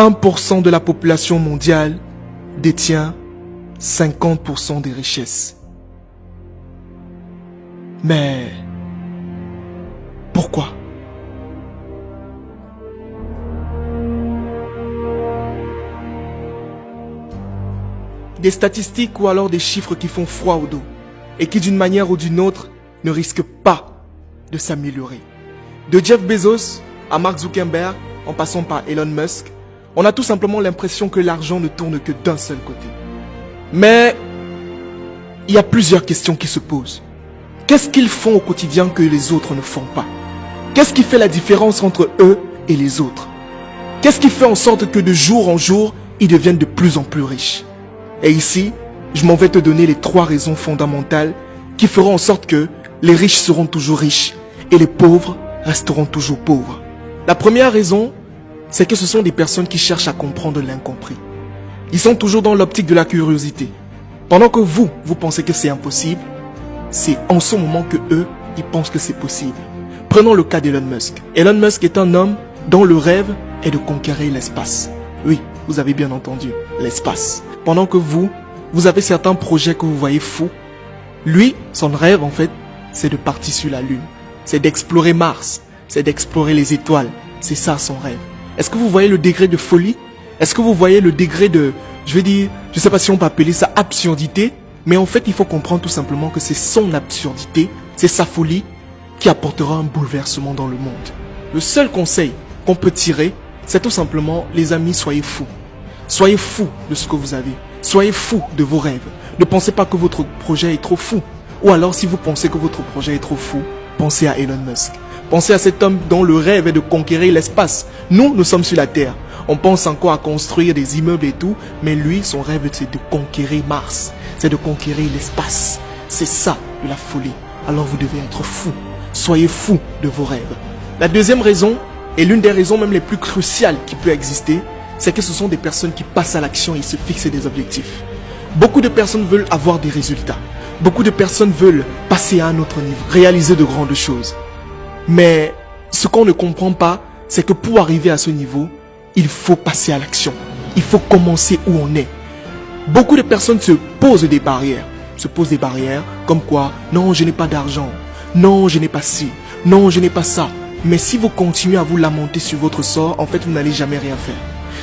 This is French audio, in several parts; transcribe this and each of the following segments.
1% de la population mondiale détient 50% des richesses. Mais pourquoi? Des statistiques ou alors des chiffres qui font froid au dos et qui d'une manière ou d'une autre ne risquent pas de s'améliorer. De Jeff Bezos à Mark Zuckerberg, en passant par Elon Musk, on a tout simplement l'impression que l'argent ne tourne que d'un seul côté. Mais il y a plusieurs questions qui se posent. Qu'est-ce qu'ils font au quotidien que les autres ne font pas? Qu'est-ce qui fait la différence entre eux et les autres? Qu'est-ce qui fait en sorte que de jour en jour, ils deviennent de plus en plus riches? Et ici, je m'en vais te donner les 3 raisons fondamentales qui feront en sorte que les riches seront toujours riches et les pauvres resteront toujours pauvres. La première raison, c'est que ce sont des personnes qui cherchent à comprendre l'incompris. Ils sont toujours dans l'optique de la curiosité. Pendant que vous pensez que c'est impossible, c'est en ce moment que eux, ils pensent que c'est possible. Prenons le cas d'Elon Musk. Elon Musk est un homme dont le rêve est de conquérir l'espace. Oui, vous avez bien entendu, l'espace. Pendant que vous avez certains projets que vous voyez fous, lui, son rêve en fait, c'est de partir sur la Lune. C'est d'explorer Mars, c'est d'explorer les étoiles. C'est ça son rêve. Est-ce que vous voyez le degré de folie? Est-ce que vous voyez le degré de, je ne sais pas si on peut appeler ça absurdité, mais en fait il faut comprendre tout simplement que c'est son absurdité, c'est sa folie qui apportera un bouleversement dans le monde. Le seul conseil qu'on peut tirer, c'est tout simplement, les amis, soyez fous. Soyez fous de ce que vous avez. Soyez fous de vos rêves. Ne pensez pas que votre projet est trop fou. Ou alors si vous pensez que votre projet est trop fou, pensez à Elon Musk. Pensez à cet homme dont le rêve est de conquérir l'espace. Nous sommes sur la Terre. On pense encore à construire des immeubles et tout, mais lui, son rêve, c'est de conquérir Mars. C'est de conquérir l'espace. C'est ça, de la folie. Alors vous devez être fous. Soyez fous de vos rêves. La deuxième raison, et l'une des raisons même les plus cruciales qui peut exister, c'est que ce sont des personnes qui passent à l'action et se fixent des objectifs. Beaucoup de personnes veulent avoir des résultats. Beaucoup de personnes veulent passer à un autre niveau, réaliser de grandes choses. Mais ce qu'on ne comprend pas, c'est que pour arriver à ce niveau, il faut passer à l'action. Il faut commencer où on est. Beaucoup de personnes se posent des barrières. Comme quoi, non, je n'ai pas d'argent. Non, je n'ai pas ci. Non, je n'ai pas ça. Mais si vous continuez à vous lamenter sur votre sort, en fait, vous n'allez jamais rien faire.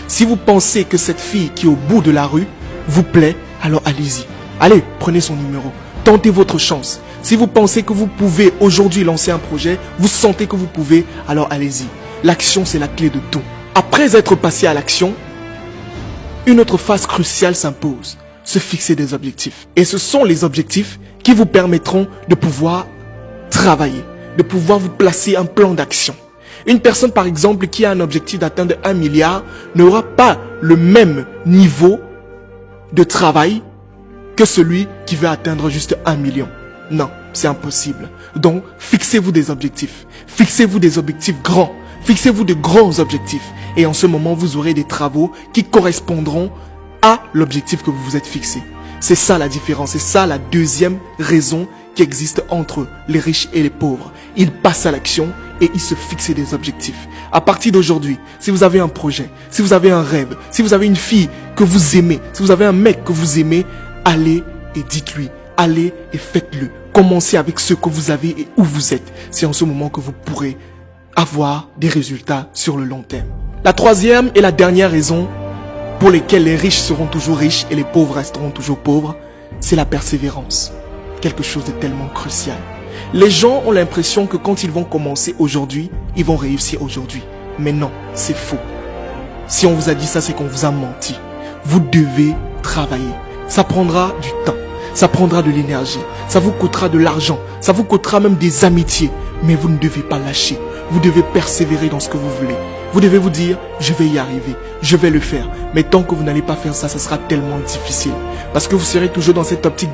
Si vous pensez que cette fille qui est au bout de la rue vous plaît, alors allez-y. Allez, prenez son numéro. Tentez votre chance. Si vous pensez que vous pouvez aujourd'hui lancer un projet, vous sentez que vous pouvez, alors allez-y. L'action, c'est la clé de tout. Après être passé à l'action, une autre phase cruciale s'impose. Se fixer des objectifs. Et ce sont les objectifs qui vous permettront de pouvoir travailler, de pouvoir vous placer un plan d'action. Une personne, par exemple, qui a un objectif d'atteindre 1 milliard n'aura pas le même niveau de travail que celui qui veut atteindre juste 1 million. Non, c'est impossible. Donc, fixez-vous des objectifs. Fixez-vous des objectifs grands. Fixez-vous de grands objectifs. Et en ce moment, vous aurez des travaux qui correspondront à l'objectif que vous vous êtes fixé. C'est ça la différence. C'est ça la deuxième raison qui existe entre les riches et les pauvres. Ils passent à l'action et ils se fixent des objectifs. À partir d'aujourd'hui, si vous avez un projet, si vous avez un rêve, si vous avez une fille que vous aimez, si vous avez un mec que vous aimez, allez et dites-lui, allez et faites-le. Commencez avec ce que vous avez et où vous êtes. C'est en ce moment que vous pourrez avoir des résultats sur le long terme. La troisième et la dernière raison pour lesquelles les riches seront toujours riches et les pauvres resteront toujours pauvres, c'est la persévérance. Quelque chose de tellement crucial. Les gens ont l'impression que quand ils vont commencer aujourd'hui, ils vont réussir aujourd'hui. Mais non, c'est faux. Si on vous a dit ça, c'est qu'on vous a menti. Vous devez travailler. Ça prendra du temps. Ça prendra de l'énergie. Ça vous coûtera de l'argent. Ça vous coûtera même des amitiés. Mais vous ne devez pas lâcher. Vous devez persévérer dans ce que vous voulez. Vous devez vous dire, je vais y arriver, je vais le faire. Mais tant que vous n'allez pas faire ça, ça sera tellement difficile. Parce que vous serez toujours dans cette optique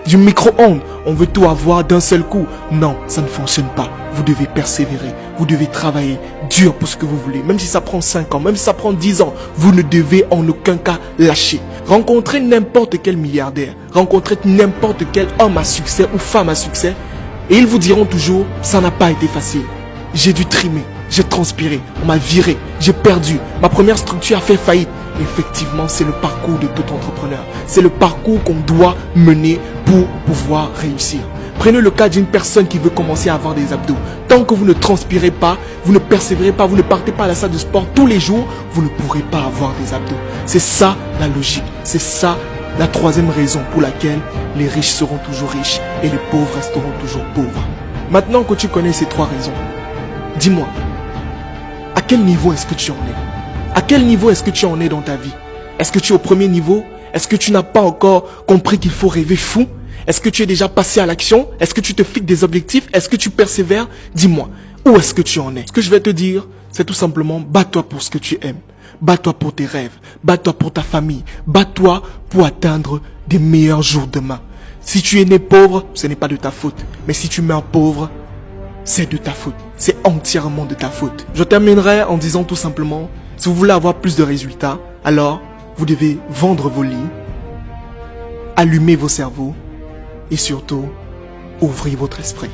du micro-ondes. On veut tout avoir d'un seul coup. Non, ça ne fonctionne pas. Vous devez persévérer. Vous devez travailler dur pour ce que vous voulez. Même si ça prend 5 ans, même si ça prend 10 ans, vous ne devez en aucun cas lâcher. Rencontrez n'importe quel milliardaire. Rencontrez n'importe quel homme à succès ou femme à succès. Et ils vous diront toujours, ça n'a pas été facile. J'ai dû trimer. j'ai transpiré, on m'a viré, j'ai perdu, ma première structure a fait faillite. Effectivement, c'est le parcours de tout entrepreneur. C'est le parcours qu'on doit mener pour pouvoir réussir. Prenez le cas d'une personne qui veut commencer à avoir des abdos. Tant que vous ne transpirez pas, vous ne persévérez pas, vous ne partez pas à la salle de sport tous les jours, vous ne pourrez pas avoir des abdos. C'est ça la logique. C'est ça la troisième raison pour laquelle les riches seront toujours riches et les pauvres resteront toujours pauvres. Maintenant que tu connais ces trois raisons, dis-moi, à quel niveau est-ce que tu en es? À quel niveau est-ce que tu en es dans ta vie? Est-ce que tu es au premier niveau? Est-ce que tu n'as pas encore compris qu'il faut rêver fou? Est-ce que tu es déjà passé à l'action? Est-ce que tu te fixes des objectifs? Est-ce que tu persévères? Dis-moi, où est-ce que tu en es? Ce que je vais te dire, c'est tout simplement, bats-toi pour ce que tu aimes. Bats-toi pour tes rêves. Bats-toi pour ta famille. Bats-toi pour atteindre des meilleurs jours demain. Si tu es né pauvre, ce n'est pas de ta faute. Mais si tu meurs pauvre, c'est de ta faute. C'est entièrement de ta faute. Je terminerai en disant tout simplement, si vous voulez avoir plus de résultats, alors vous devez vendre vos lits, allumer vos cerveaux et surtout, ouvrir votre esprit.